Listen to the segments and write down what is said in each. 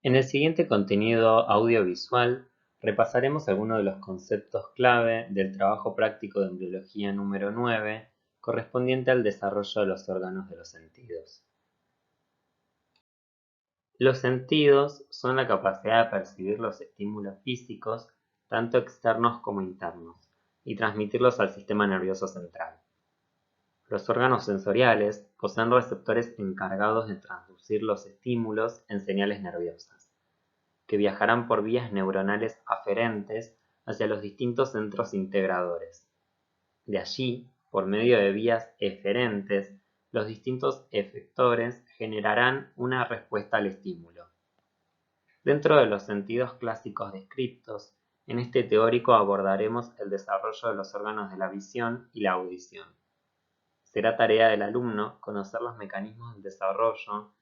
En el siguiente contenido audiovisual repasaremos algunos de los conceptos clave del trabajo práctico de embriología número 9, correspondiente al desarrollo de los órganos de los sentidos. Los sentidos son la capacidad de percibir los estímulos físicos, tanto externos como internos, y transmitirlos al sistema nervioso central. Los órganos sensoriales poseen receptores encargados de traducir los estímulos en señales nerviosas, que viajarán por vías neuronales aferentes hacia los distintos centros integradores. De allí, por medio de vías eferentes, los distintos efectores generarán una respuesta al estímulo. Dentro de los sentidos clásicos descritos, en este teórico abordaremos el desarrollo de los órganos de la visión y la audición. Será tarea del alumno conocer los mecanismos de desarrollo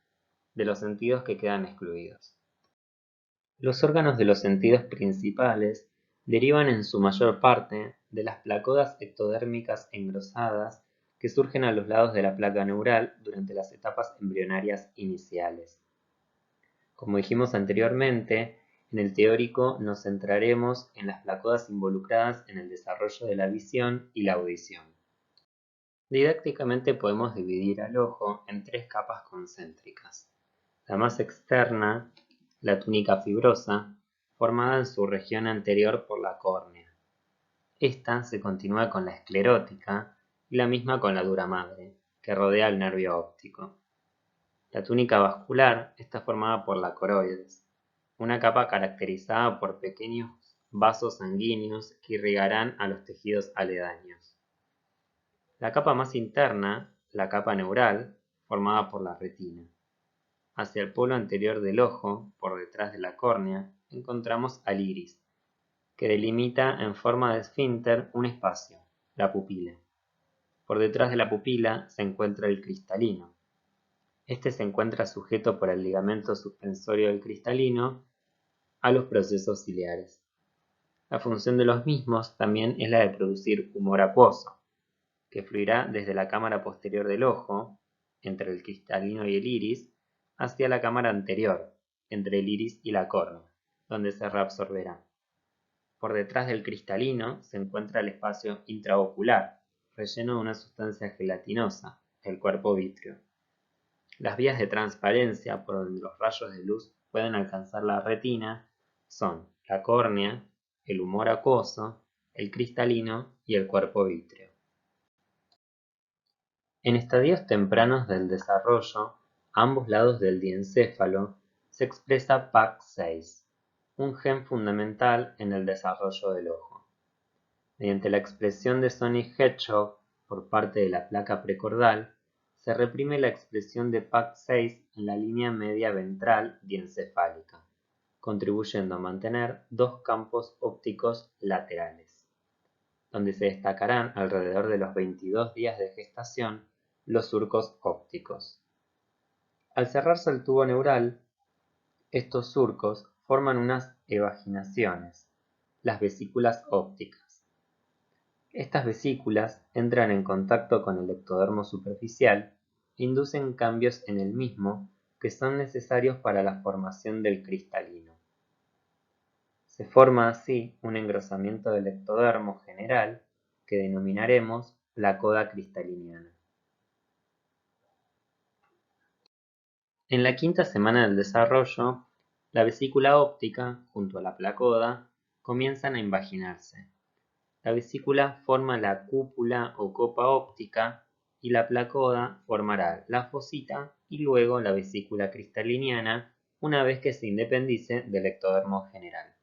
de los sentidos que quedan excluidos. Los órganos de los sentidos principales derivan en su mayor parte de las placodas ectodérmicas engrosadas que surgen a los lados de la placa neural durante las etapas embrionarias iniciales. Como dijimos anteriormente, en el teórico nos centraremos en las placodas involucradas en el desarrollo de la visión y la audición. Didácticamente podemos dividir al ojo en tres capas concéntricas. La más externa, la túnica fibrosa, formada en su región anterior por la córnea. Esta se continúa con la esclerótica y la misma con la dura madre, que rodea el nervio óptico. La túnica vascular está formada por la coroides, una capa caracterizada por pequeños vasos sanguíneos que irrigarán a los tejidos aledaños. La capa más interna, la capa neural, formada por la retina. Hacia el polo anterior del ojo, por detrás de la córnea, encontramos al iris, que delimita en forma de esfínter un espacio, la pupila. Por detrás de la pupila se encuentra el cristalino. Este se encuentra sujeto por el ligamento suspensorio del cristalino a los procesos ciliares. La función de los mismos también es la de producir humor acuoso, que fluirá desde la cámara posterior del ojo, entre el cristalino y el iris, hacia la cámara anterior, entre el iris y la córnea, donde se reabsorberá. Por detrás del cristalino se encuentra el espacio intraocular, relleno de una sustancia gelatinosa, el cuerpo vítreo. Las vías de transparencia por donde los rayos de luz pueden alcanzar la retina son la córnea, el humor acuoso, el cristalino y el cuerpo vítreo. En estadios tempranos del desarrollo, a ambos lados del diencéfalo, se expresa PAC6, un gen fundamental en el desarrollo del ojo. Mediante la expresión de Sonic Hedgehog por parte de la placa precordal, se reprime la expresión de PAC6 en la línea media ventral diencefálica, contribuyendo a mantener dos campos ópticos laterales, donde se destacarán alrededor de los 22 días de gestación los surcos ópticos. Al cerrarse el tubo neural, estos surcos forman unas evaginaciones, las vesículas ópticas. Estas vesículas entran en contacto con el ectodermo superficial e inducen cambios en el mismo que son necesarios para la formación del cristalino. Se forma así un engrosamiento del ectodermo general que denominaremos la coda cristaliniana. En la quinta semana del desarrollo, la vesícula óptica, junto a la placoda, comienzan a invaginarse. La vesícula forma la cúpula o copa óptica y la placoda formará la fosita y luego la vesícula cristaliniana una vez que se independice del ectodermo general.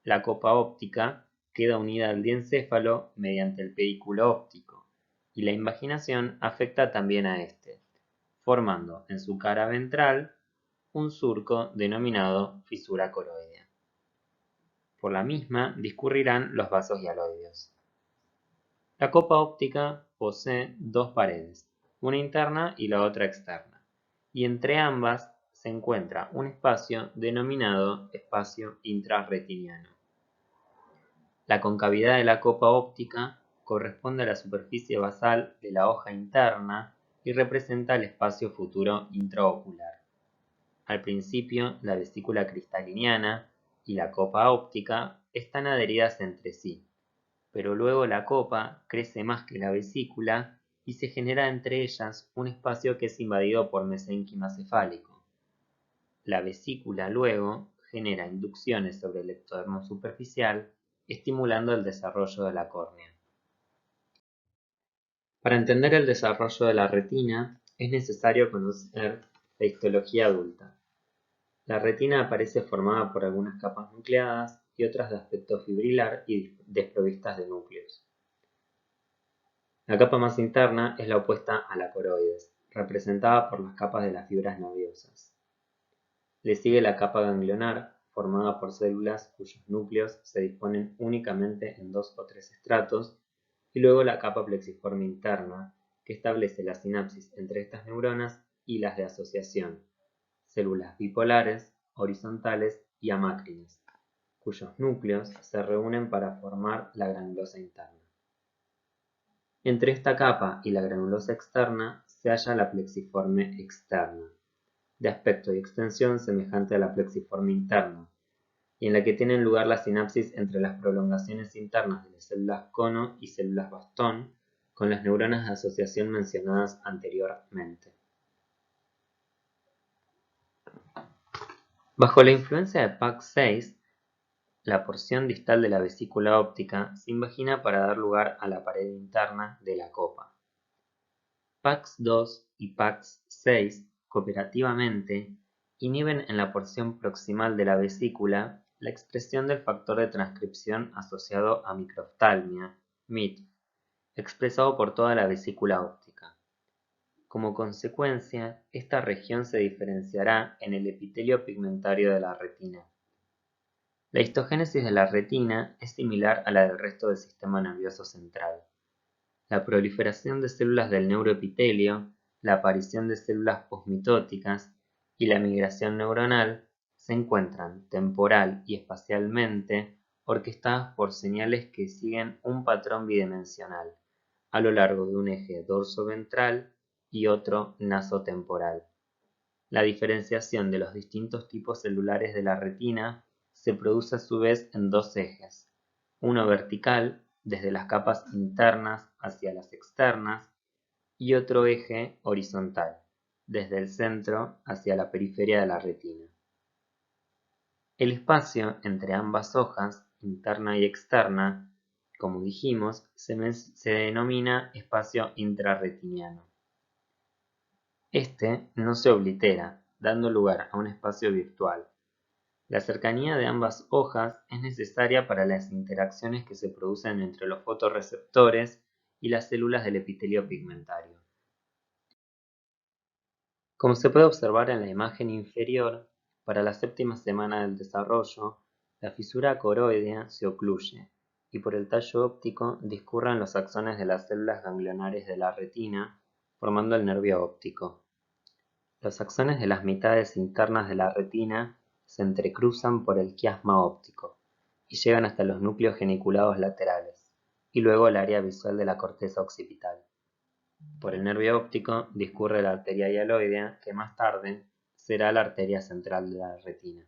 La copa óptica queda unida al diencéfalo mediante el pedículo óptico y la invaginación afecta también a este, formando en su cara ventral un surco denominado fisura coroidea. Por la misma discurrirán los vasos hialoideos. La copa óptica posee dos paredes, una interna y la otra externa, y entre ambas se encuentra un espacio denominado espacio intrarretiniano. La concavidad de la copa óptica corresponde a la superficie basal de la hoja interna y representa el espacio futuro intraocular. Al principio, la vesícula cristaliniana y la copa óptica están adheridas entre sí, pero luego la copa crece más que la vesícula y se genera entre ellas un espacio que es invadido por mesénquima cefálico. La vesícula luego genera inducciones sobre el ectodermo superficial, estimulando el desarrollo de la córnea. Para entender el desarrollo de la retina, es necesario conocer la histología adulta. La retina aparece formada por algunas capas nucleadas y otras de aspecto fibrilar y desprovistas de núcleos. La capa más interna es la opuesta a la coroides, representada por las capas de las fibras nerviosas. Le sigue la capa ganglionar, formada por células cuyos núcleos se disponen únicamente en 2 o 3 estratos, y luego la capa plexiforme interna, que establece la sinapsis entre estas neuronas y las de asociación, células bipolares, horizontales y amácrinas, cuyos núcleos se reúnen para formar la granulosa interna. Entre esta capa y la granulosa externa se halla la plexiforme externa, de aspecto y extensión semejante a la plexiforme interna, y en la que tienen lugar las sinapsis entre las prolongaciones internas de las células cono y células bastón, con las neuronas de asociación mencionadas anteriormente. Bajo la influencia de PAX6, la porción distal de la vesícula óptica se invagina para dar lugar a la pared interna de la copa. PAX2 y PAX6 cooperativamente inhiben en la porción proximal de la vesícula la expresión del factor de transcripción asociado a microftalmia, MIT, expresado por toda la vesícula óptica. Como consecuencia, esta región se diferenciará en el epitelio pigmentario de la retina. La histogénesis de la retina es similar a la del resto del sistema nervioso central. La proliferación de células del neuroepitelio, la aparición de células posmitóticas y la migración neuronal se encuentran temporal y espacialmente orquestadas por señales que siguen un patrón bidimensional a lo largo de un eje dorso-ventral y otro nasotemporal. La diferenciación de los distintos tipos celulares de la retina se produce a su vez en dos ejes, uno vertical, desde las capas internas hacia las externas, y otro eje horizontal, desde el centro hacia la periferia de la retina. El espacio entre ambas hojas, interna y externa, como dijimos, se denomina espacio intrarretiniano. Este no se oblitera, dando lugar a un espacio virtual. La cercanía de ambas hojas es necesaria para las interacciones que se producen entre los fotorreceptores y las células del epitelio pigmentario. Como se puede observar en la imagen inferior, para la séptima semana del desarrollo, la fisura coroidea se ocluye y por el tallo óptico discurren los axones de las células ganglionares de la retina, formando el nervio óptico. Los axones de las mitades internas de la retina se entrecruzan por el quiasma óptico y llegan hasta los núcleos geniculados laterales, y luego al área visual de la corteza occipital. Por el nervio óptico discurre la arteria hialoidea, que más tarde será la arteria central de la retina.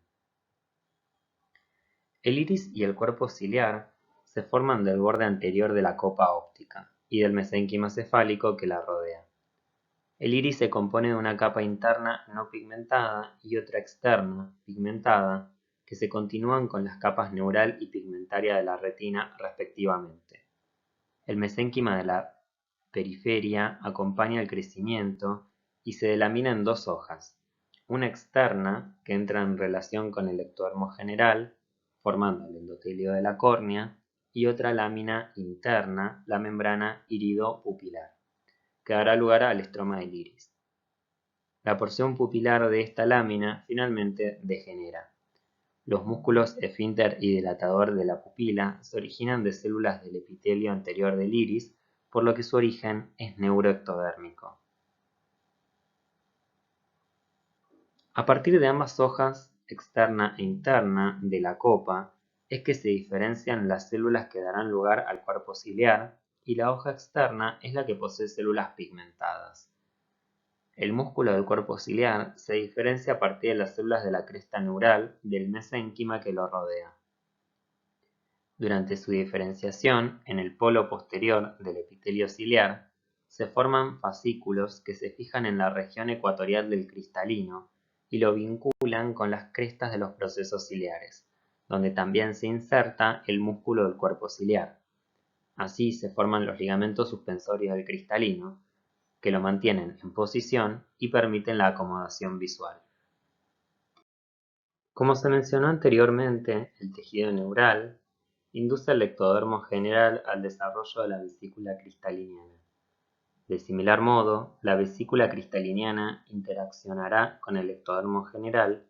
El iris y el cuerpo ciliar se forman del borde anterior de la copa óptica y del mesénquima cefálico que la rodea. El iris se compone de una capa interna no pigmentada y otra externa, pigmentada, que se continúan con las capas neural y pigmentaria de la retina respectivamente. El mesénquima de la periferia acompaña el crecimiento y se delamina en dos hojas, una externa que entra en relación con el ectodermo general, formando el endotelio de la córnea, y otra lámina interna, la membrana irido-pupilar, que dará lugar al estroma del iris. La porción pupilar de esta lámina finalmente degenera. Los músculos esfínter y dilatador de la pupila se originan de células del epitelio anterior del iris, por lo que su origen es neuroectodérmico. A partir de ambas hojas, externa e interna, de la copa, es que se diferencian las células que darán lugar al cuerpo ciliar, y la hoja externa es la que posee células pigmentadas. El músculo del cuerpo ciliar se diferencia a partir de las células de la cresta neural del mesénquima que lo rodea. Durante su diferenciación, en el polo posterior del epitelio ciliar, se forman fascículos que se fijan en la región ecuatorial del cristalino y lo vinculan con las crestas de los procesos ciliares, donde también se inserta el músculo del cuerpo ciliar. Así se forman los ligamentos suspensorios del cristalino, que lo mantienen en posición y permiten la acomodación visual. Como se mencionó anteriormente, el tejido neural induce al ectodermo general al desarrollo de la vesícula cristaliniana. De similar modo, la vesícula cristaliniana interaccionará con el ectodermo general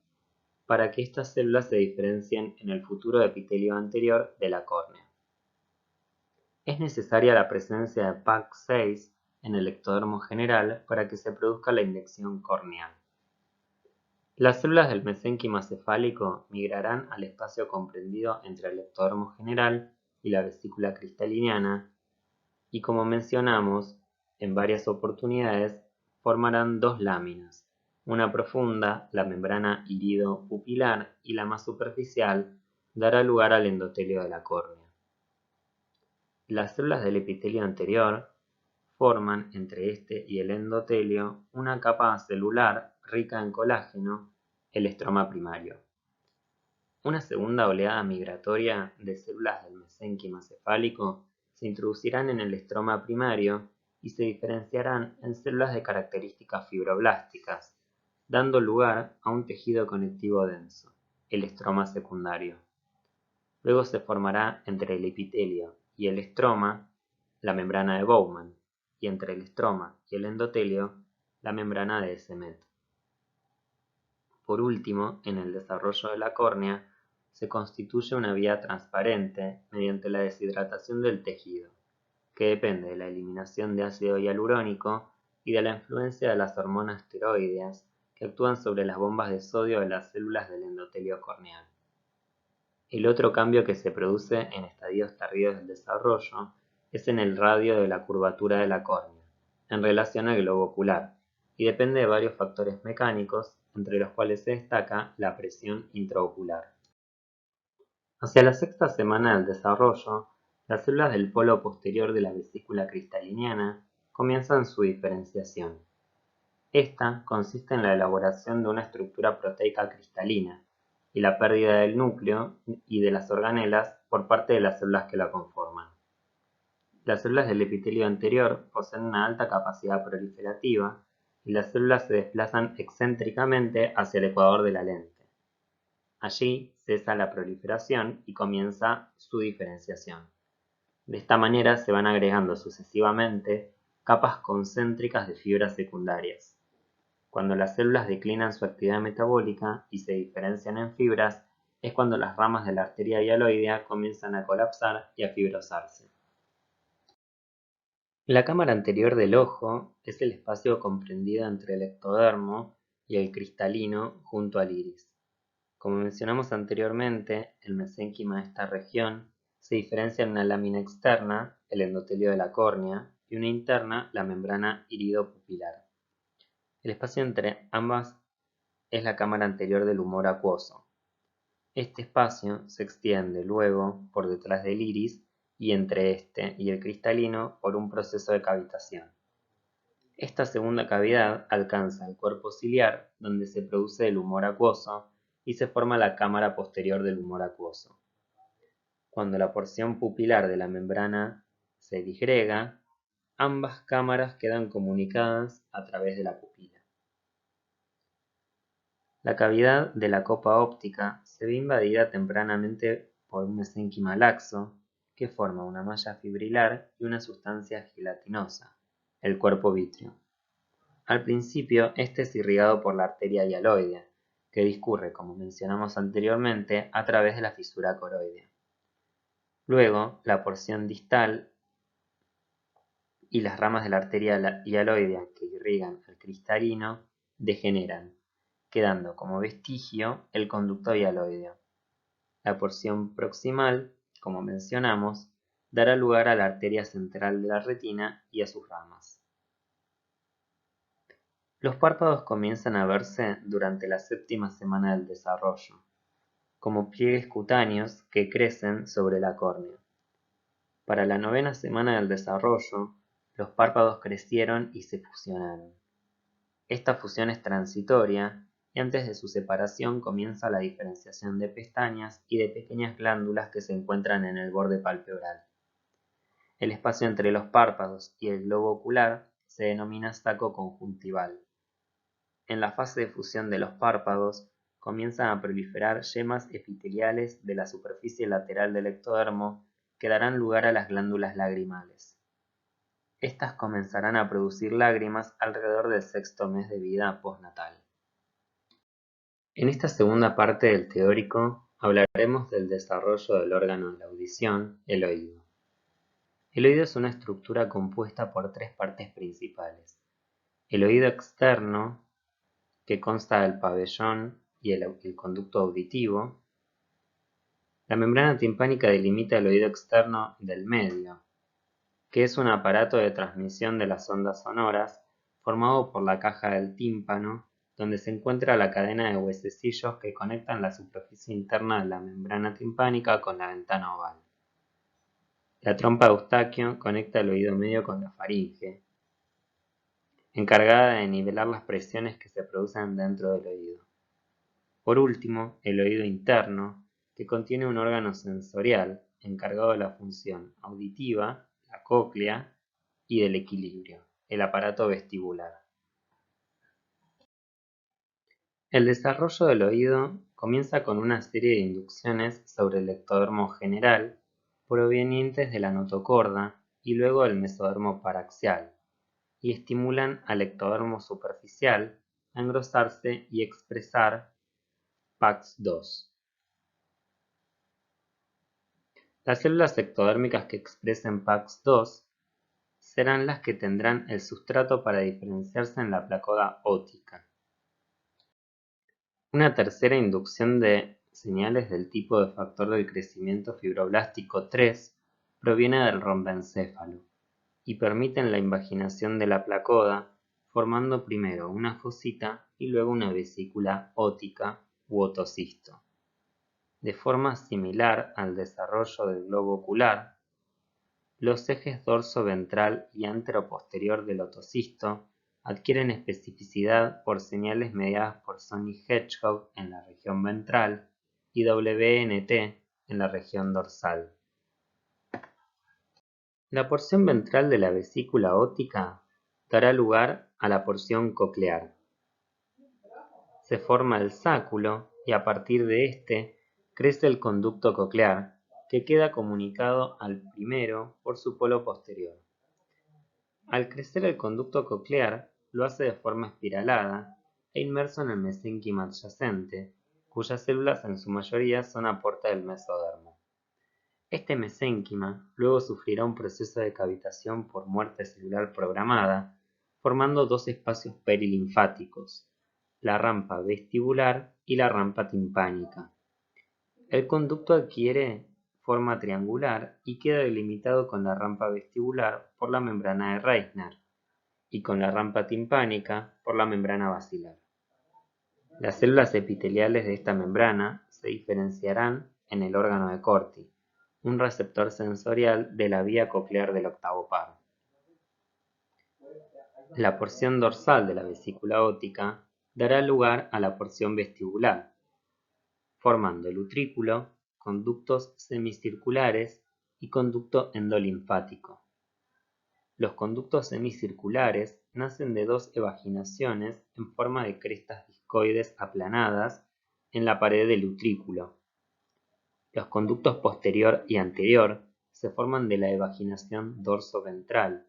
para que estas células se diferencien en el futuro epitelio anterior de la córnea. Es necesaria la presencia de PAC6 en el ectodermo general para que se produzca la inyección corneal. Las células del mesénquima cefálico migrarán al espacio comprendido entre el ectodermo general y la vesícula cristaliniana y, como mencionamos en varias oportunidades, formarán dos láminas, una profunda, la membrana irido-pupilar, y la más superficial dará lugar al endotelio de la córnea. Las células del epitelio anterior forman entre este y el endotelio una capa celular rica en colágeno, el estroma primario. Una segunda oleada migratoria de células del mesénquima cefálico se introducirán en el estroma primario y se diferenciarán en células de características fibroblásticas, dando lugar a un tejido conectivo denso, el estroma secundario. Luego se formará entre el epitelio y el estroma la membrana de Bowman, y entre el estroma y el endotelio la membrana de Descemet. Por último, en el desarrollo de la córnea, se constituye una vía transparente mediante la deshidratación del tejido, que depende de la eliminación de ácido hialurónico y de la influencia de las hormonas esteroideas que actúan sobre las bombas de sodio de las células del endotelio corneal. El otro cambio que se produce en estadios tardíos del desarrollo es en el radio de la curvatura de la córnea, en relación al globo ocular, y depende de varios factores mecánicos, entre los cuales se destaca la presión intraocular. Hacia la sexta semana del desarrollo, las células del polo posterior de la vesícula cristaliniana comienzan su diferenciación. Esta consiste en la elaboración de una estructura proteica cristalina y la pérdida del núcleo y de las organelas por parte de las células que la conforman. Las células del epitelio anterior poseen una alta capacidad proliferativa y las células se desplazan excéntricamente hacia el ecuador de la lente. Allí cesa la proliferación y comienza su diferenciación. De esta manera se van agregando sucesivamente capas concéntricas de fibras secundarias. Cuando las células declinan su actividad metabólica y se diferencian en fibras, es cuando las ramas de la arteria hialoidea comienzan a colapsar y a fibrosarse. La cámara anterior del ojo es el espacio comprendido entre el ectodermo y el cristalino junto al iris. Como mencionamos anteriormente, el mesénquima de esta región se diferencia en una lámina externa, el endotelio de la córnea, y una interna, la membrana iridopupilar. El espacio entre ambas es la cámara anterior del humor acuoso. Este espacio se extiende luego por detrás del iris y entre este y el cristalino por un proceso de cavitación. Esta segunda cavidad alcanza el cuerpo ciliar, donde se produce el humor acuoso y se forma la cámara posterior del humor acuoso. Cuando la porción pupilar de la membrana se disgrega, ambas cámaras quedan comunicadas a través de la pupila. La cavidad de la copa óptica se ve invadida tempranamente por un mesénquima laxo que forma una malla fibrilar y una sustancia gelatinosa, el cuerpo vítreo. Al principio, este es irrigado por la arteria hialoidea, que discurre, como mencionamos anteriormente, a través de la fisura coroidea. Luego, la porción distal y las ramas de la arteria hialoidea que irrigan al cristalino degeneran, quedando como vestigio el conducto hialoideo. La porción proximal, como mencionamos, dará lugar a la arteria central de la retina y a sus ramas. Los párpados comienzan a verse durante la 7ª semana del desarrollo, como pliegues cutáneos que crecen sobre la córnea. Para la 9ª semana del desarrollo, los párpados crecieron y se fusionaron. Esta fusión es transitoria y antes de su separación comienza la diferenciación de pestañas y de pequeñas glándulas que se encuentran en el borde palpebral. El espacio entre los párpados y el globo ocular se denomina saco conjuntival. En la fase de fusión de los párpados, comienzan a proliferar yemas epiteliales de la superficie lateral del ectodermo que darán lugar a las glándulas lagrimales. Estas comenzarán a producir lágrimas alrededor del 6º mes de vida postnatal. En esta segunda parte del teórico hablaremos del desarrollo del órgano de la audición, el oído. El oído es una estructura compuesta por 3 partes principales. El oído externo, que consta del pabellón y el conducto auditivo. La membrana timpánica delimita el oído externo del medio, que es un aparato de transmisión de las ondas sonoras formado por la caja del tímpano, donde se encuentra la cadena de huesecillos que conectan la superficie interna de la membrana timpánica con la ventana oval. La trompa de Eustaquio conecta el oído medio con la faringe, encargada de nivelar las presiones que se producen dentro del oído. Por último, el oído interno, que contiene un órgano sensorial encargado de la función auditiva, la cóclea, y del equilibrio, el aparato vestibular. El desarrollo del oído comienza con una serie de inducciones sobre el ectodermo general provenientes de la notocorda y luego del mesodermo paraxial, y estimulan al ectodermo superficial a engrosarse y expresar PAX2. Las células ectodérmicas que expresen PAX2 serán las que tendrán el sustrato para diferenciarse en la placoda óptica. Una tercera inducción de señales del tipo de factor del crecimiento fibroblástico 3 proviene del rombencéfalo y permiten la invaginación de la placoda, formando primero una fosita y luego una vesícula óptica u otocisto. De forma similar al desarrollo del globo ocular, los ejes dorso-ventral y antero-posterior del otocisto adquieren especificidad por señales mediadas por Sony Hedgehog en la región ventral y WNT en la región dorsal. La porción ventral de la vesícula óptica dará lugar a la porción coclear. Se forma el sáculo y a partir de este crece el conducto coclear, que queda comunicado al primero por su polo posterior. Al crecer el conducto coclear, lo hace de forma espiralada e inmerso en el mesénquima adyacente, cuyas células en su mayoría son aporte del mesodermo. Este mesénquima luego sufrirá un proceso de cavitación por muerte celular programada, formando 2 espacios perilinfáticos, la rampa vestibular y la rampa timpánica. El conducto adquiere forma triangular y queda delimitado con la rampa vestibular por la membrana de Reissner y con la rampa timpánica por la membrana basilar. Las células epiteliales de esta membrana se diferenciarán en el órgano de Corti, un receptor sensorial de la vía coclear del octavo par. La porción dorsal de la vesícula óptica dará lugar a la porción vestibular, formando el utrículo, conductos semicirculares y conducto endolinfático. Los conductos semicirculares nacen de 2 evaginaciones en forma de crestas discoides aplanadas en la pared del utrículo. Los conductos posterior y anterior se forman de la evaginación dorso-ventral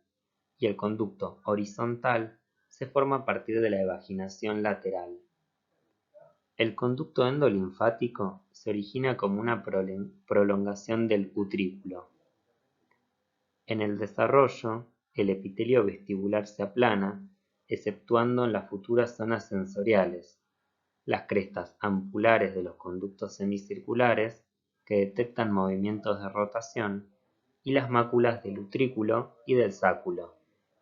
y el conducto horizontal se forma a partir de la evaginación lateral. El conducto endolinfático se origina como una prolongación del utrículo. En el desarrollo, el epitelio vestibular se aplana, exceptuando en las futuras zonas sensoriales, las crestas ampulares de los conductos semicirculares, que detectan movimientos de rotación, y las máculas del utrículo y del sáculo,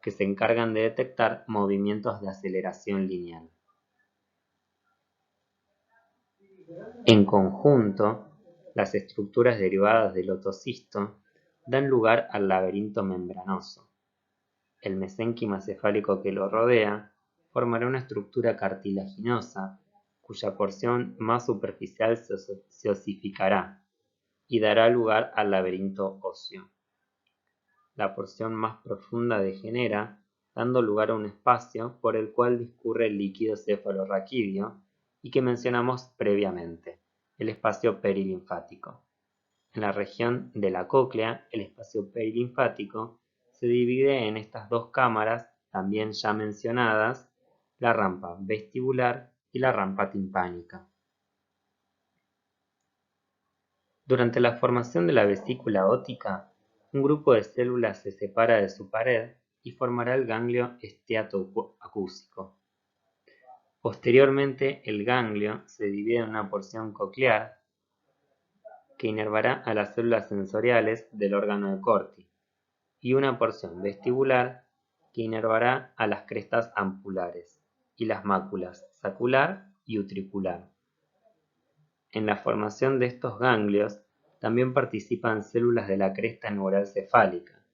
que se encargan de detectar movimientos de aceleración lineal. En conjunto, las estructuras derivadas del otocisto dan lugar al laberinto membranoso. El mesénquima cefálico que lo rodea formará una estructura cartilaginosa, cuya porción más superficial se osificará y dará lugar al laberinto óseo. La porción más profunda degenera, dando lugar a un espacio por el cual discurre el líquido cefalorraquídeo y que mencionamos previamente, el espacio perilinfático. En la región de la cóclea, el espacio perilinfático se divide en estas dos cámaras, también ya mencionadas, la rampa vestibular y la rampa timpánica. Durante la formación de la vesícula óptica, un grupo de células se separa de su pared y formará el ganglio esteatoacúsico. Posteriormente, el ganglio se divide en una porción coclear que inervará a las células sensoriales del órgano de Corti y una porción vestibular que inervará a las crestas ampulares y las máculas sacular y utricular. En la formación de estos ganglios también participan células de la cresta neural cefálica.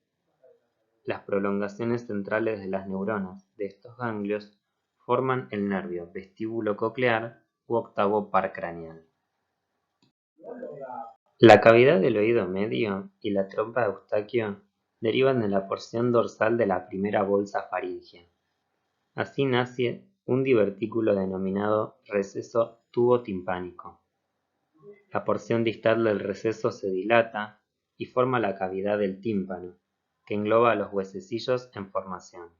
Las prolongaciones centrales de las neuronas de estos ganglios forman el nervio vestíbulo-coclear u octavo par craneal. La cavidad del oído medio y la trompa de Eustaquio derivan de la porción dorsal de la primera bolsa faríngea. Así nace un divertículo denominado receso tubo-timpánico. La porción distal del receso se dilata y forma la cavidad del tímpano, que engloba a los huesecillos en formación.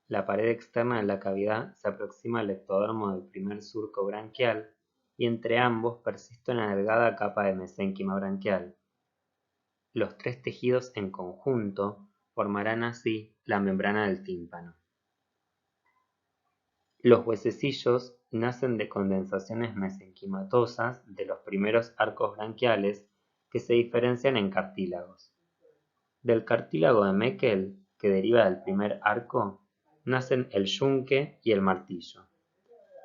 La pared externa de la cavidad se aproxima al ectodermo del primer surco branquial y entre ambos persiste una delgada capa de mesénquima branquial. Los tres tejidos en conjunto formarán así la membrana del tímpano. Los huesecillos nacen de condensaciones mesenquimatosas de los primeros arcos branquiales que se diferencian en cartílagos. Del cartílago de Meckel, que deriva del primer arco, nacen el yunque y el martillo.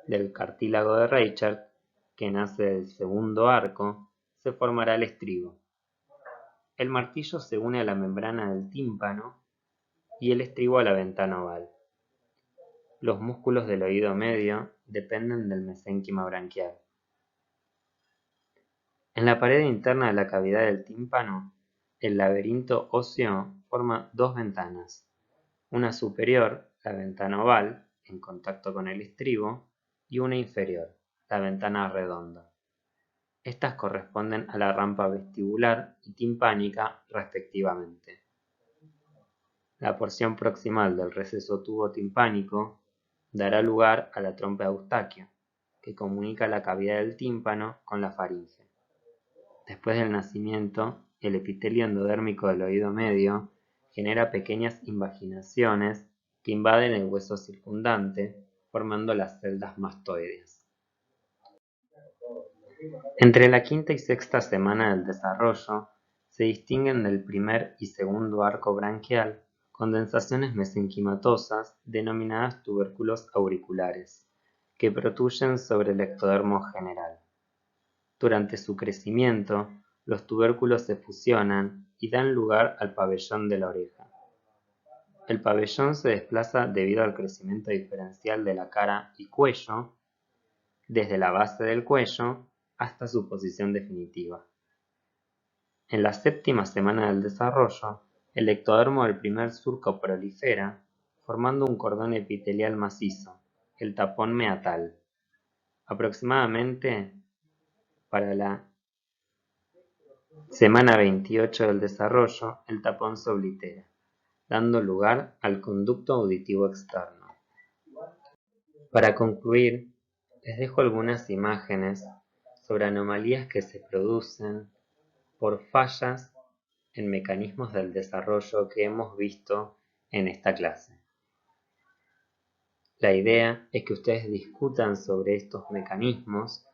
Del cartílago de Reichert, que nace del segundo arco, se formará el estribo. El martillo se une a la membrana del tímpano y el estribo a la ventana oval. Los músculos del oído medio dependen del mesénquima branquial. En la pared interna de la cavidad del tímpano, el laberinto óseo forma dos ventanas, una superior, la ventana oval, en contacto con el estribo, y una inferior, la ventana redonda. Estas corresponden a la rampa vestibular y timpánica respectivamente. La porción proximal del receso tubo-timpánico dará lugar a la trompa de Eustaquio, que comunica la cavidad del tímpano con la faringe. Después del nacimiento, el epitelio endodérmico del oído medio genera pequeñas invaginaciones que invaden el hueso circundante, formando las celdas mastoides. Entre la quinta y sexta semana del desarrollo, se distinguen del primer y segundo arco branquial condensaciones mesenquimatosas denominadas tubérculos auriculares, que protruyen sobre el ectodermo general. Durante su crecimiento, los tubérculos se fusionan y dan lugar al pabellón de la oreja. El pabellón se desplaza debido al crecimiento diferencial de la cara y cuello, desde la base del cuello hasta su posición definitiva. En la séptima semana del desarrollo, el ectodermo del primer surco prolifera, formando un cordón epitelial macizo, el tapón meatal. Aproximadamente para la semana 28 del desarrollo, el tapón se oblitera, dando lugar al conducto auditivo externo. Para concluir, les dejo algunas imágenes sobre anomalías que se producen por fallas en mecanismos del desarrollo que hemos visto en esta clase. La idea es que ustedes discutan sobre estos mecanismos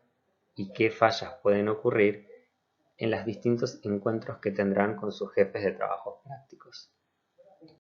y qué fallas pueden ocurrir en los distintos encuentros que tendrán con sus jefes de trabajos prácticos.